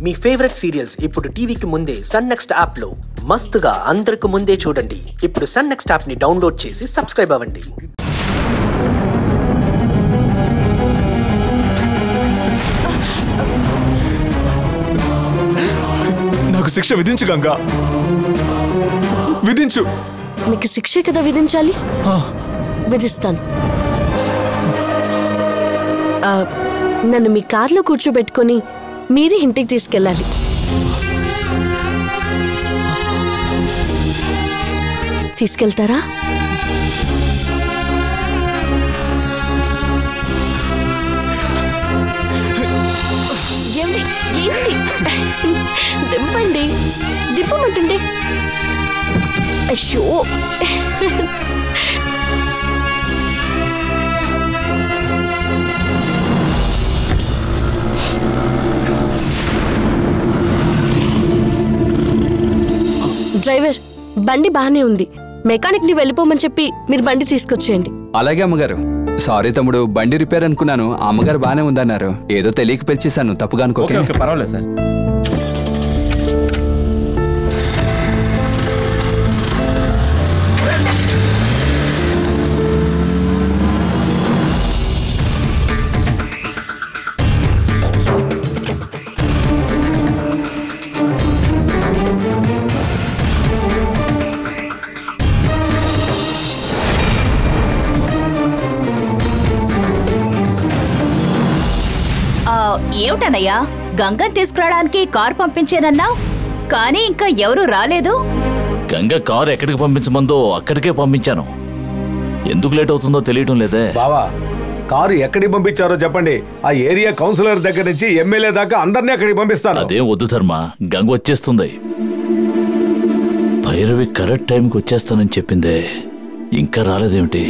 మీ favourite serials ఇప్పుడు టీవీకి ముందే సన్ నెక్స్ట్ యాప్ లో మస్తుగా అందరికి ముందే చూడండి. ఇప్పుడు సన్ నెక్స్ట్ యాప్ ని డౌన్లోడ్ చేసి సబ్స్క్రైబ్ అవ్వండి. నాకు శిక్ష విధించు గంగా, విధించు. మీకు శిక్షే కదా విధించాలి, విధిస్తాను. నన్ను మీ కార్లో కూర్చోబెట్టుకొని మీరే ఇంటికి తీసుకెళ్ళాలి. తీసుకెళ్తారా? దింపండి, దింపమంటుండే. అయ్యో, డ్రైవర్ బండి బానే ఉంది, మెకానిక్ ని వెళ్ళిపోమని చెప్పి మీరు బండి తీసుకొచ్చేయండి. అలాగే అమ్మగారు. సారీ తమ్ముడు, బండి రిపేర్ అనుకున్నాను. అమ్మగారు బానే ఉందన్నారు. ఏదో తెలియక పిలిచేశాను, తప్పుగా అనుకోకే. పర్వాలేదు సార్. ఏమిటనయ్యా, గంగని తీసుకురావడానికి కారు పంపించానన్నా, కానీ ఇంకా ఎవరూ రాలేదు. గంగ కారు ఎక్కడికి పంపించమందో అక్కడికే పంపించాను. ఎందుకు లేట్ అవుతుందో తెలియటం లేదే. బావా, కారు ఎక్కడికి పంపించారో చెప్పండి. ఆ ఏరియా కౌన్సిలర్ దగ్గర నుంచి ఎమ్మెల్యే దాకా అందరినీ అక్కడికి పంపిస్తాను. అదేం వద్దు ధర్మ, గంగ వచ్చేస్తుంది. భైరవి కరెక్ట్ టైంకి వచ్చేస్తానని చెప్పిందే, ఇంకా రాలేదేమిటి?